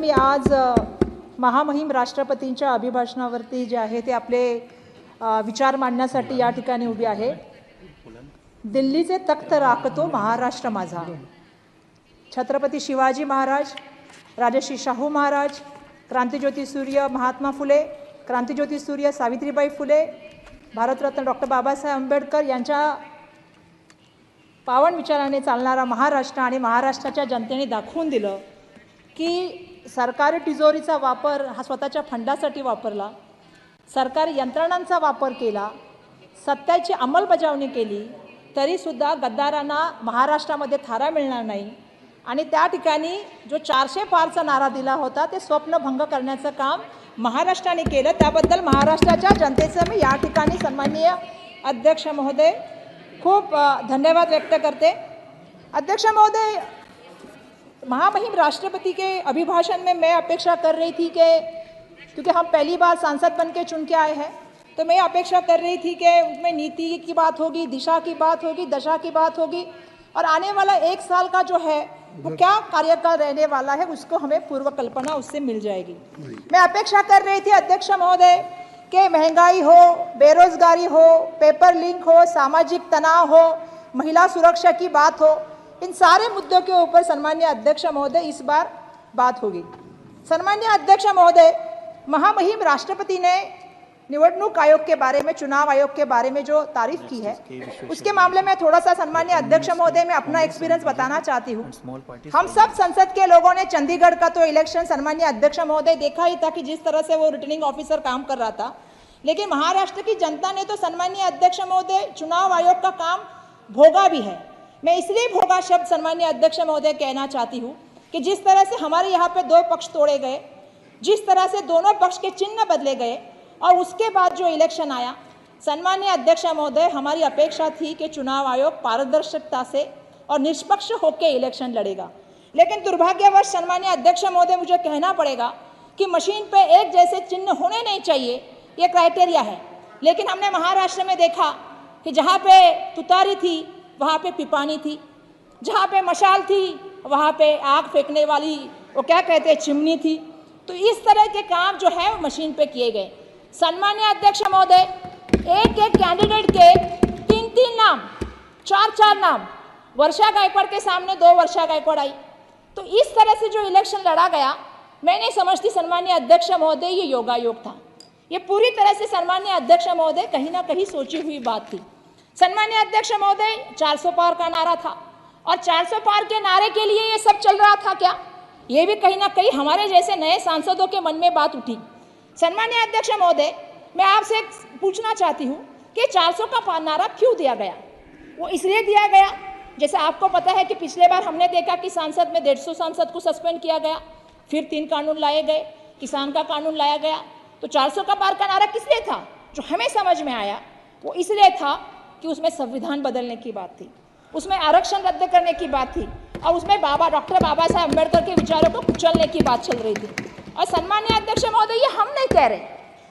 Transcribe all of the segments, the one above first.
मी आज महामहिम राष्ट्रपतींच्या अभिभाषणावरती जे आहे ते आपले विचार मांडण्यासाठी या ठिकाणी उभी आहे। दिल्लीचे तख्त राखतो महाराष्ट्र माझा। छत्रपती शिवाजी महाराज, राजर्षी शाहू महाराज, क्रांतिज्योती सूर्य महात्मा फुले, क्रांतिज्योती सूर्य सावित्रीबाई फुले, भारतरत्न डॉक्टर बाबासाहेब आंबेडकर यांच्या पावन विचाराने चालणारा महाराष्ट्र आणि महाराष्ट्राच्या जनतेने दाखवून दिलं की सरकारी तिजोरीचा वापर हा स्वतःच्या फंडासाठी वापरला, सरकारी यंत्रणांचा वापर केला, सत्याची अंमलबजावणी केली, तरीसुद्धा गद्दारांना महाराष्ट्रामध्ये थारा मिळणार नाही आणि त्या ठिकाणी जो 400 पारचा नारा दिला होता ते स्वप्नभंग करण्याचं काम महाराष्ट्राने केलं। त्याबद्दल महाराष्ट्राच्या जनतेचं मी या ठिकाणी सन्माननीय अध्यक्ष महोदय खूप धन्यवाद व्यक्त करते। अध्यक्ष महोदय, महामहिम राष्ट्रपति के अभिभाषण में मैं अपेक्षा कर रही थी कि क्योंकि हम पहली बार सांसद बन के चुन के आए हैं, तो मैं अपेक्षा कर रही थी कि उसमें नीति की बात होगी, दिशा की बात होगी, दशा की बात होगी और आने वाला 1 साल का जो है वो क्या कार्यकाल रहने वाला है उसको हमें पूर्व कल्पना उससे मिल जाएगी। मैं अपेक्षा कर रही थी अध्यक्ष महोदय कि महंगाई हो, बेरोजगारी हो, पेपर लिंक हो, सामाजिक तनाव हो, महिला सुरक्षा की बात हो, इन सारे मुद्दों के ऊपर सम्मानीय अध्यक्ष महोदय इस बार बात होगी। सम्मानीय अध्यक्ष महोदय, महामहिम राष्ट्रपति ने निवडणूक आयोग के बारे में, चुनाव आयोग के बारे में जो तारीफ की है उसके मामले में थोड़ा सा सम्मानीय अध्यक्ष महोदय मैं अपना एक्सपीरियंस बताना चाहती हूँ। हम सब संसद के लोगों ने चंडीगढ़ का तो इलेक्शन सम्मानीय अध्यक्ष महोदय देखा ही था कि जिस तरह से वो रिटर्निंग ऑफिसर काम कर रहा था, लेकिन महाराष्ट्र की जनता ने तो सम्मानीय अध्यक्ष महोदय चुनाव आयोग का काम भोगा भी है। मैं इसलिए भोगा शब्द सम्मानीय अध्यक्ष महोदय कहना चाहती हूँ कि जिस तरह से हमारे यहाँ पे 2 पक्ष तोड़े गए, जिस तरह से दोनों पक्ष के चिन्ह बदले गए और उसके बाद जो इलेक्शन आया, सम्मानीय अध्यक्ष महोदय हमारी अपेक्षा थी कि चुनाव आयोग पारदर्शिता से और निष्पक्ष होकर इलेक्शन लड़ेगा। लेकिन दुर्भाग्यवश सम्मानीय अध्यक्ष महोदय मुझे कहना पड़ेगा कि मशीन पे एक जैसे चिन्ह होने नहीं चाहिए, ये क्राइटेरिया है। लेकिन हमने महाराष्ट्र में देखा कि जहाँ पे तुतारी थी वहाँ पे पिपानी थी, जहाँ पे मशाल थी वहाँ पे आग फेंकने वाली वो क्या कहते हैं चिमनी थी। तो इस तरह के काम जो है वो मशीन पे किए गए। सम्मानीय अध्यक्ष महोदय, एक कैंडिडेट के 3 नाम, 4 नाम, वर्षा गायकवाड़ के सामने 2 वर्षा गायकवाड़ आई। तो इस तरह से जो इलेक्शन लड़ा गया, मैं नहीं समझती सम्मानीय अध्यक्ष महोदय ये योगायोग था। ये पूरी तरह से सम्मानीय अध्यक्ष महोदय कहीं ना कहीं सोची हुई बात थी। सम्मानीय अध्यक्ष महोदय 400 पार का नारा था और 400 पार के नारे के लिए ये सब चल रहा था क्या? ये भी कहीं ना कहीं हमारे जैसे नए सांसदों के मन में बात उठी। सम्मानीय अध्यक्ष महोदय, मैं आपसे पूछना चाहती हूँ कि 400 का नारा क्यों दिया गया? वो इसलिए दिया गया, जैसे आपको पता है कि पिछले बार हमने देखा कि सांसद में 150 सांसद को सस्पेंड किया गया, फिर 3 कानून लाए गए, किसान का कानून लाया गया। तो 400 का पार का नारा किस लिए था? जो हमें समझ में आया वो इसलिए था कि उसमें संविधान बदलने की बात थी, उसमें आरक्षण रद्द करने की बात थी और उसमें डॉक्टर बाबा साहेब अम्बेडकर के विचारों को कुचलने की बात चल रही थी। और सम्मानीय अध्यक्ष महोदय, ये हम नहीं कह रहे,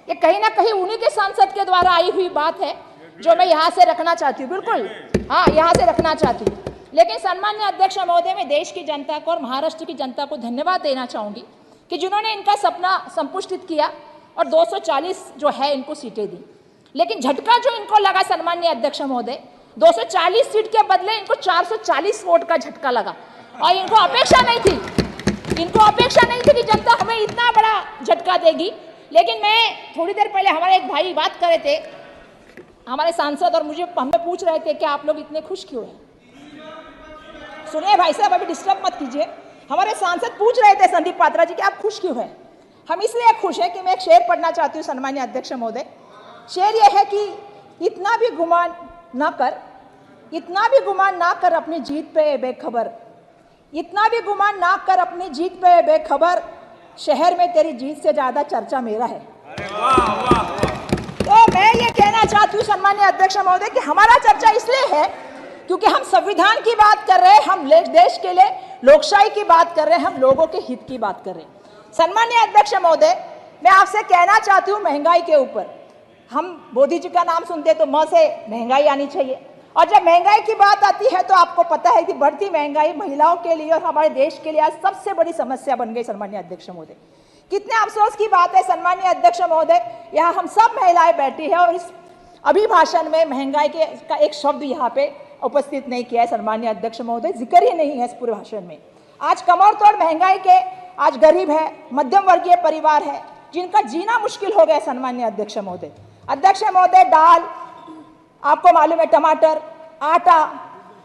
ये कहीं ना कहीं उन्हीं के सांसद के द्वारा आई हुई बात है जो मैं यहाँ से रखना चाहती हूँ। बिल्कुल हाँ, यहाँ से रखना चाहती हूँ। लेकिन सम्मानीय अध्यक्ष महोदय, मैं देश की जनता को और महाराष्ट्र की जनता को धन्यवाद देना चाहूँगी कि जिन्होंने इनका सपना संपुष्टित किया और 240 जो है इनको सीटें दी। लेकिन झटका जो इनको लगा सम्मानीय अध्यक्ष महोदय, 240 सीट के बदले इनको 440 वोट का झटका लगा और इनको अपेक्षा नहीं थी कि जनता हमें इतना बड़ा झटका देगी। लेकिन मैं थोड़ी देर पहले हमारे एक भाई बात कर रहे थे, हमारे सांसद, और हमें पूछ रहे थे कि आप लोग इतने खुश क्यों हैं। सुनिए भाई साहब, अभी डिस्टर्ब मत कीजिए। हमारे सांसद पूछ रहे थे संदीप पात्रा जी कि आप खुश क्यों हैं। हम इसलिए खुश हैं कि मैं एक शेर पढ़ना चाहती हूँ सम्मानीय अध्यक्ष महोदय। शेर यह है कि इतना भी गुमान ना कर अपनी जीत पे बेखबर, इतना भी गुमान ना कर अपनी जीत पे बेखबर, शहर में तेरी जीत से ज्यादा चर्चा मेरा है। तो मैं ये कहना चाहती हूँ सम्मानीय अध्यक्ष महोदय कि हमारा चर्चा इसलिए है क्योंकि हम संविधान की बात कर रहे हैं, हम देश के लिए लोकशाही की बात कर रहे हैं, हम लोगों के हित की बात कर रहे हैं। सम्मानीय अध्यक्ष महोदय, मैं आपसे कहना चाहती हूँ महंगाई के ऊपर, हम मोदी जी का नाम सुनते तो म से महंगाई आनी चाहिए और जब महंगाई की बात आती है तो आपको पता है कि बढ़ती महंगाई महिलाओं के लिए और हमारे देश के लिए आज सबसे बड़ी समस्या बन गई सम्मानीय अध्यक्ष महोदय। कितने अफसोस की बात है सम्मानीय अध्यक्ष महोदय, यहाँ हम सब महिलाएं बैठी है और इस अभिभाषण में महंगाई का एक शब्द यहाँ पे उपस्थित नहीं किया है सम्मानीय अध्यक्ष महोदय, जिक्र ही नहीं है इस पूरे भाषण में। आज कमर तोड़ महंगाई के आज गरीब है, मध्यम वर्गीय परिवार है, जिनका जीना मुश्किल हो गया सम्मानीय अध्यक्ष महोदय। अध्यक्ष महोदय, दाल, आपको मालूम है टमाटर, आटा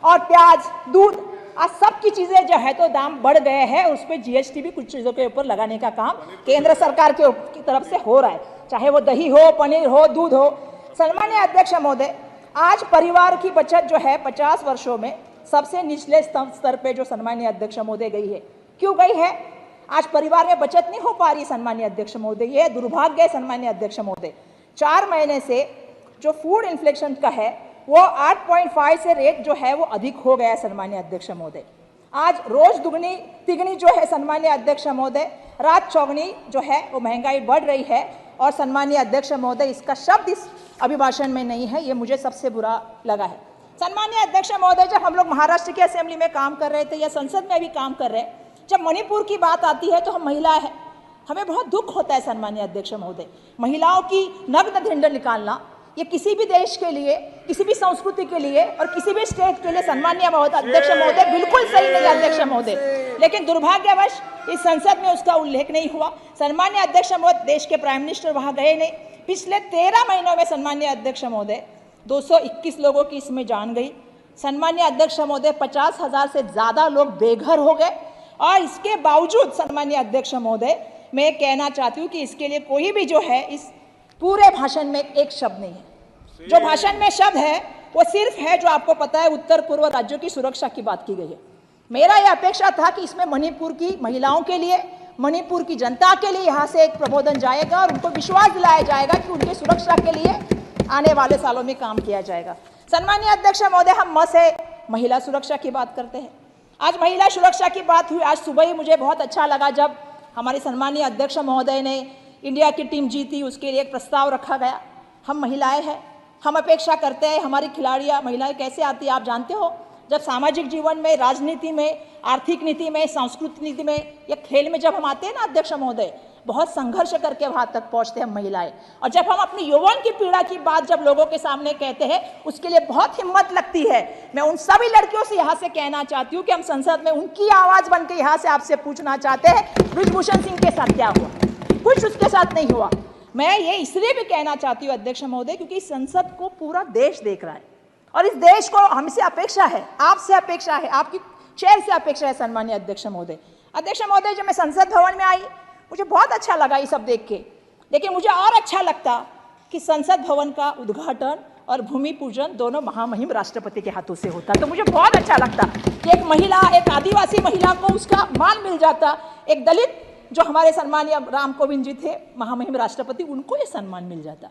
और प्याज, दूध, आज सब की चीजें जो है तो दाम बढ़ गए हैं। उस पर जीएसटी भी कुछ चीजों के ऊपर लगाने का काम केंद्र सरकार की तरफ से हो रहा है, चाहे वो दही हो, पनीर हो, दूध हो। सम्मानीय अध्यक्ष महोदय, आज परिवार की बचत जो है 50 वर्षों में सबसे निचले स्तर पे जो सम्मानीय अध्यक्ष महोदय गई है। क्यों गई है? आज परिवार में बचत नहीं हो पा रही सम्मानीय अध्यक्ष महोदय, ये दुर्भाग्य है सम्मानीय अध्यक्ष महोदय। 4 महीने से जो फूड इन्फ्लेशन का है वो 8.5 से रेट जो है वो अधिक हो गया है सम्मानीय अध्यक्ष महोदय। आज रोज दुगनी तिगनी जो है सम्मानीय अध्यक्ष महोदय, रात चौगनी जो है वो महंगाई बढ़ रही है। और सम्मानीय अध्यक्ष महोदय, इसका शब्द इस अभिभाषण में नहीं है, ये मुझे सबसे बुरा लगा है। सम्मानीय अध्यक्ष महोदय, जब हम लोग महाराष्ट्र की असेंबली में काम कर रहे थे या संसद में भी काम कर रहे हैं, जब मणिपुर की बात आती है तो हम महिलाएं हैं, हमें बहुत दुख होता है सम्मानीय अध्यक्ष महोदय। महिलाओं की नग्न ढिंढोर निकालना ये किसी भी देश के लिए, किसी भी संस्कृति के लिए और किसी भी स्टेट के लिए सम्मानीय अध्यक्ष महोदय बिल्कुल सही नहीं अध्यक्ष महोदय। लेकिन दुर्भाग्यवश इस संसद में उसका उल्लेख नहीं हुआ। सम्मानीय अध्यक्ष महोदय, देश के प्राइम मिनिस्टर वहां गए नहीं। पिछले 13 महीनों में सम्मानीय अध्यक्ष महोदय 221 लोगों की इसमें जान गई। सम्मानीय अध्यक्ष महोदय, 50,000 से ज्यादा लोग बेघर हो गए। और इसके बावजूद सम्मानीय अध्यक्ष महोदय, मैं कहना चाहती हूँ कि इसके लिए कोई भी जो है इस पूरे भाषण में एक शब्द नहीं है। जो भाषण में शब्द है वो सिर्फ है जो आपको पता है उत्तर पूर्व राज्यों की सुरक्षा की बात की गई है। मेरा यह अपेक्षा था कि इसमें मणिपुर की महिलाओं के लिए, मणिपुर की जनता के लिए यहाँ से एक प्रबोधन जाएगा और उनको विश्वास दिलाया जाएगा कि उनकी सुरक्षा के लिए आने वाले सालों में काम किया जाएगा। सम्मानीय अध्यक्ष महोदय, हम म से महिला सुरक्षा की बात करते हैं। आज महिला सुरक्षा की बात हुई। आज सुबह ही मुझे बहुत अच्छा लगा जब हमारे सम्मानीय अध्यक्ष महोदय ने इंडिया की टीम जीती, उसके लिए एक प्रस्ताव रखा गया। हम महिलाएं हैं, हम अपेक्षा करते हैं हमारी खिलाड़ियां, महिलाएं कैसे आती है आप जानते हो, जब सामाजिक जीवन में, राजनीति में, आर्थिक नीति में, सांस्कृतिक नीति में या खेल में जब हम आते हैं ना अध्यक्ष महोदय, बहुत संघर्ष करके वहां तक पहुंचते हैं हम महिलाएं। और जब हम अपनी यौवन की पीड़ा की बात जब लोगों के सामने कहते हैं, उसके लिए बहुत हिम्मत लगती है। मैं उन सभी लड़कियों से यहाँ से कहना चाहती हूँ कि हम संसद में उनकी आवाज बन के यहाँ से आपसे पूछना चाहते हैं, ब्रिजभूषण सिंह के साथ क्या हुआ? कुछ उसके साथ नहीं हुआ। मैं ये इसलिए भी कहना चाहती हूँ अध्यक्ष महोदय, क्योंकि संसद को पूरा देश देख रहा है और इस देश को हमसे अपेक्षा है, आपसे अपेक्षा है, आपकी चेयर से अपेक्षा है सम्मानीय अध्यक्ष महोदय। अध्यक्ष महोदय, जब मैं संसद भवन में आई मुझे बहुत अच्छा लगा ये सब देख के, लेकिन मुझे और अच्छा लगता कि संसद भवन का उद्घाटन और भूमि पूजन दोनों महामहिम राष्ट्रपति के हाथों से होता। तो मुझे बहुत अच्छा लगता कि एक महिला, एक आदिवासी महिला को उसका मान मिल जाता, एक दलित जो हमारे सम्मानीय राम कोविंद जी थे महामहिम राष्ट्रपति, उनको ये सम्मान मिल जाता।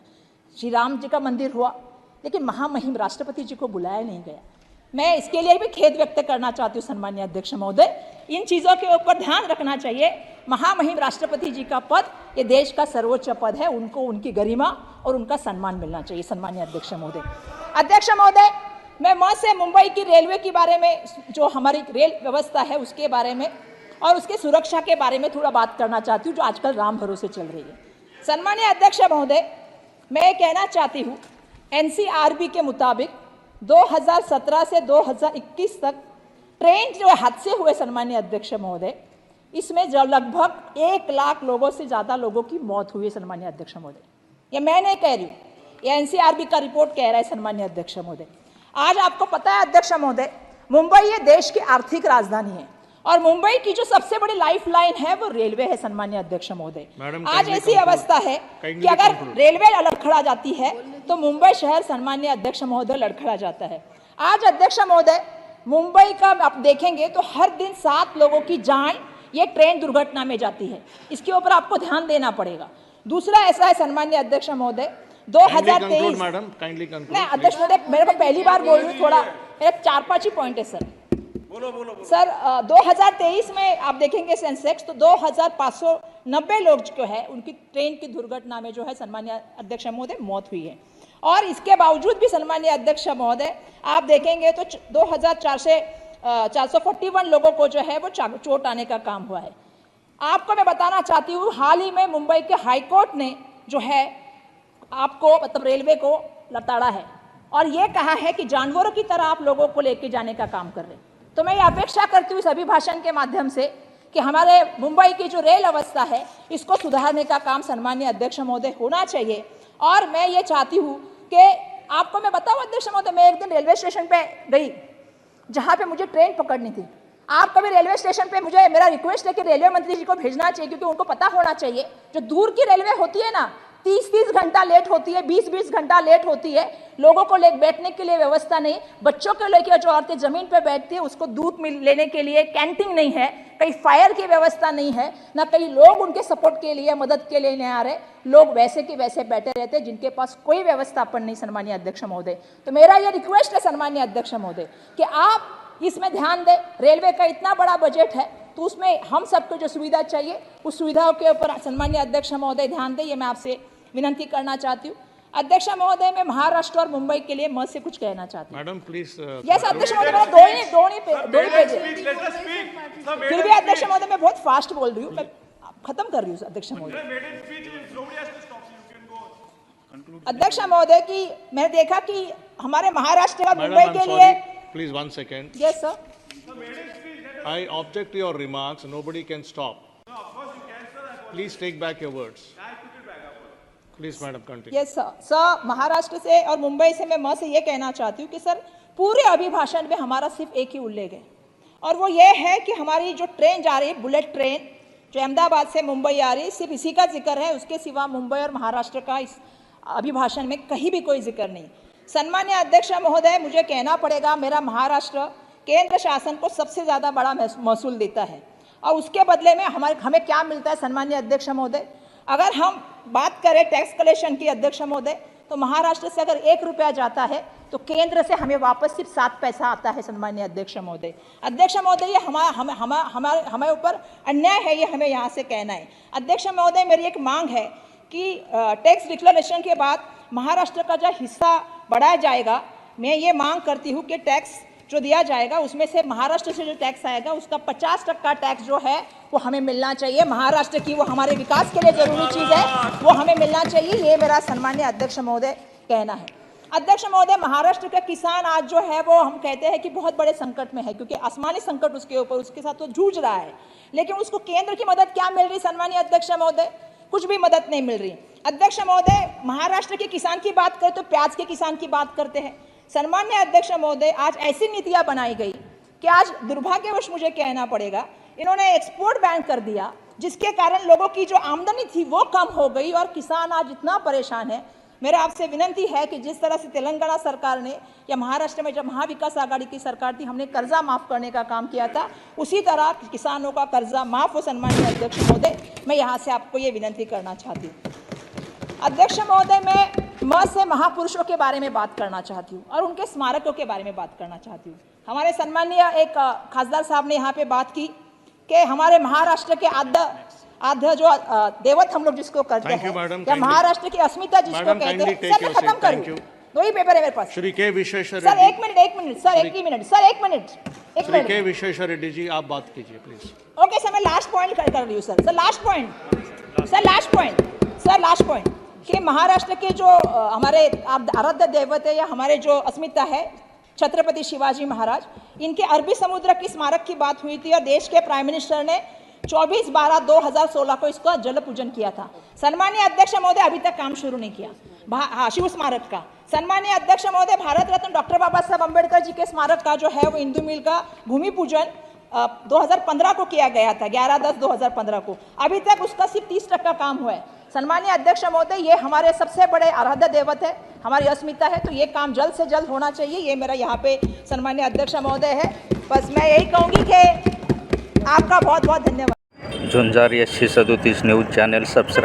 श्री राम जी का मंदिर हुआ लेकिन महामहिम राष्ट्रपति जी को बुलाया नहीं गया। मैं इसके लिए भी खेद व्यक्त करना चाहती हूँ सम्मानीय अध्यक्ष महोदय, इन चीज़ों के ऊपर ध्यान रखना चाहिए। महामहिम राष्ट्रपति जी का पद ये देश का सर्वोच्च पद है, उनको उनकी गरिमा और उनका सम्मान मिलना चाहिए सम्मानीय अध्यक्ष महोदय। अध्यक्ष महोदय, मैं म से मुंबई की रेलवे के बारे में, जो हमारी रेल व्यवस्था है उसके बारे में और उसके सुरक्षा के बारे में थोड़ा बात करना चाहती हूँ, जो आजकल राम भरोसे चल रही है। सम्मानीय अध्यक्ष महोदय, मैं कहना चाहती हूँ एनसीआरबी के मुताबिक 2017 से 2021 तक ट्रेन जो हादसे हुए सम्मानीय अध्यक्ष महोदय, इसमें जो लगभग 1 लाख लोगों से ज़्यादा लोगों की मौत हुई है सम्मानीय अध्यक्ष महोदय। ये मैं नहीं कह रही हूँ, ये एनसीआरबी का रिपोर्ट कह रहा है सम्मानीय अध्यक्ष महोदय। आज आपको पता है अध्यक्ष महोदय, मुंबई ये देश की आर्थिक राजधानी है और मुंबई की जो सबसे बड़ी लाइफलाइन है वो रेलवे है सम्मानीय अध्यक्ष महोदय। आज ऐसी अवस्था है कि अगर रेलवे लड़खड़ा जाती है तो मुंबई शहर सम्मानीय अध्यक्ष महोदय लड़खड़ा जाता है। आज अध्यक्ष महोदय, मुंबई का आप देखेंगे तो हर दिन 7 लोगों की जान ये ट्रेन दुर्घटना में जाती है, इसके ऊपर आपको ध्यान देना पड़ेगा। दूसरा ऐसा है सम्मानीय अध्यक्ष महोदय, 2023 नहीं अध्यक्ष महोदय, मेरे को पहली बार बोल रही हूँ, थोड़ा मेरे 4-5 ही पॉइंट है सर। बोलो। सर 2023 में आप देखेंगे सेंसेक्स तो 2590 लोग जो है उनकी ट्रेन की दुर्घटना में जो है सम्मानीय अध्यक्ष महोदय मौत हुई है। और इसके बावजूद भी सन्माननीय अध्यक्ष महोदय आप देखेंगे तो 2441 लोगों को जो है वो चोट आने का काम हुआ है। आपको मैं बताना चाहती हूँ, हाल ही में मुंबई के हाईकोर्ट ने जो है आपको मतलब रेलवे को लताड़ा है और ये कहा है कि जानवरों की तरह आप लोगों को लेके जाने का काम कर रहे हैं। तो मैं ये अपेक्षा करती हूँ इस अभिभाषण के माध्यम से कि हमारे मुंबई की जो रेल अवस्था है इसको सुधारने का काम सन्माननीय अध्यक्ष महोदय होना चाहिए। और मैं ये चाहती हूँ कि आपको मैं बताऊँ अध्यक्ष महोदय, मैं एक दिन रेलवे स्टेशन पे गई जहाँ पे मुझे ट्रेन पकड़नी थी। आप कभी रेलवे स्टेशन पे, मुझे मेरा रिक्वेस्ट है कि रेलवे मंत्री जी को भेजना चाहिए, क्योंकि उनको पता होना चाहिए जो दूर की रेलवे होती है ना 30-30 घंटा लेट होती है, 20-20 घंटा लेट होती है, लोगों को बैठने के लिए व्यवस्था नहीं, बच्चों को लेकर जो औरतें जमीन पर बैठती है उसको दूध लेने के लिए कैंटीन नहीं है, कहीं फायर की व्यवस्था नहीं है, ना कई लोग उनके सपोर्ट के लिए मदद के लिए नहीं आ रहे, लोग वैसे के वैसे बैठे रहते हैं जिनके पास कोई व्यवस्थापन नहीं। सन्माननीय अध्यक्ष महोदय, तो मेरा ये रिक्वेस्ट है सन्माननीय अध्यक्ष महोदय कि आप इसमें ध्यान दें। रेलवे का इतना बड़ा बजट है तो उसमें हम सबको जो सुविधा चाहिए उस सुविधाओं के ऊपर सन्माननीय अध्यक्ष महोदय ध्यान दें, ये मैं आपसे विनती करना चाहती हूँ। अध्यक्ष महोदय, मैं महाराष्ट्र और मुंबई के लिए मत से कुछ कहना चाहती हूँ। Madam please. यस अध्यक्ष महोदय, मेरा दो ही पेज है, फिर भी अध्यक्ष महोदय मैं बहुत फास्ट बोल रही हूँ, मैं खत्म कर रही हूँ अध्यक्ष महोदय। अध्यक्ष महोदय की मैंने देखा कि हमारे महाराष्ट्र और मुंबई के लिए। Please 1 second. Yes, sir. I object to your remarks. Nobody can stop. Please take back your words. Please, madam, continue. Yes, sir. Sir, Maharashtra से और मुंबई से मैं से ये कहना चाहती हूँ कि सर पूरे अभिभाषण में हमारा सिर्फ एक ही उल्लेख है और वो ये है कि हमारी जो ट्रेन जा रही है, बुलेट ट्रेन जो अहमदाबाद से मुंबई आ रही है, सिर्फ इसी का जिक्र है, उसके सिवा मुंबई और महाराष्ट्र का इस अभिभाषण में कहीं भी कोई जिक्र नहीं। सन्मान्य अध्यक्ष महोदय, मुझे कहना पड़ेगा, मेरा महाराष्ट्र केंद्र शासन को सबसे ज़्यादा बड़ा महसूल देता है और उसके बदले में हमें क्या मिलता है सन्मान्य अध्यक्ष महोदय? अगर हम बात करें टैक्स कलेक्शन की अध्यक्ष महोदय, तो महाराष्ट्र से अगर 1 रुपया जाता है तो केंद्र से हमें वापस सिर्फ 7 पैसा आता है सन्मान्य अध्यक्ष महोदय। अध्यक्ष महोदय, ये हमारे ऊपर अन्याय है, ये हमें यहाँ से कहना है। अध्यक्ष महोदय, मेरी एक मांग है कि टैक्स डिक्लेरेशन के बाद महाराष्ट्र का जो हिस्सा बढ़ाया जाएगा, मैं ये मांग करती हूँ कि टैक्स जो दिया जाएगा उसमें से महाराष्ट्र से जो टैक्स आएगा उसका 50% टैक्स जो है वो हमें मिलना चाहिए। महाराष्ट्र की वो हमारे विकास के लिए जरूरी चीज़ है, वो हमें मिलना चाहिए, ये मेरा सन्मान्य अध्यक्ष महोदय कहना है। अध्यक्ष महोदय, महाराष्ट्र का किसान आज जो है वो हम कहते हैं कि बहुत बड़े संकट में है, क्योंकि आसमानी संकट उसके ऊपर, उसके साथ वो जूझ रहा है, लेकिन उसको केंद्र की मदद क्या मिल रही सन्मान्य अध्यक्ष महोदय? कुछ भी मदद नहीं मिल रही। अध्यक्ष महोदय, महाराष्ट्र के किसान की बात करें तो प्याज के किसान की बात करते हैं। सन्मान्य अध्यक्ष महोदय, आज ऐसी नीतियां बनाई गई कि आज दुर्भाग्यवश मुझे कहना पड़ेगा, इन्होंने एक्सपोर्ट बैन कर दिया, जिसके कारण लोगों की जो आमदनी थी वो कम हो गई और किसान आज इतना परेशान है। मेरा आपसे विनती है कि जिस तरह से तेलंगाना सरकार ने या महाराष्ट्र में जब महाविकास आघाड़ी की सरकार थी, हमने कर्जा माफ़ करने का काम किया था, उसी तरह किसानों का कर्जा माफ़ हो सन्मान्य अध्यक्ष महोदय, मैं यहाँ से आपको ये विनती करना चाहती हूँ। अध्यक्ष महोदय, मैं से महापुरुषों के बारे में बात करना चाहती हूँ और उनके स्मारकों के बारे में बात करना चाहती हूँ। हमारे सम्मानीय एक खासदार साहब ने यहाँ पे बात की कि हमारे महाराष्ट्र के आद्य जो देवत हम लोग जिसको करते हैं, या महाराष्ट्र की अस्मिता जिसको कहते हैं। सर, मैं खत्म करूँ, 2 ही पेपर है मेरे पास। श्री के विश्वेश्वर सर, एक मिनट सर, एक मिनट के विश्वेश्वर रेड्डी जी, आप बात कीजिए प्लीज। ओके सर, मैं लास्ट पॉइंट कर रही हूँ सर, लास्ट पॉइंट कि महाराष्ट्र के जो हमारे आराध्य दैवत है या हमारे जो अस्मिता है छत्रपति शिवाजी महाराज, इनके अरबी समुद्र की स्मारक की बात हुई थी और देश के प्राइम मिनिस्टर ने 24/12/2016 को इसका जल पूजन किया था। सन्मान्य अध्यक्ष महोदय, अभी तक काम शुरू नहीं किया शिव स्मारक का। सन्मान्य अध्यक्ष महोदय, भारत रत्न डॉक्टर बाबा साहब अम्बेडकर जी के स्मारक का जो है वो इंदू मिल का भूमि पूजन 2015 को किया गया था, 11/10/2015 को। अभी तक उसका सिर्फ 30% काम हुआ है। सन्मान्य अध्यक्ष महोदय, ये हमारे सबसे बड़े आराध्य देवत है, हमारी अस्मिता है, तो ये काम जल्द से जल्द होना चाहिए, ये मेरा यहाँ पे सन्मान्य अध्यक्ष महोदय है। बस मैं यही कहूँगी कि आपका बहुत बहुत धन्यवाद। Zunzar SC 37 news channel subscribe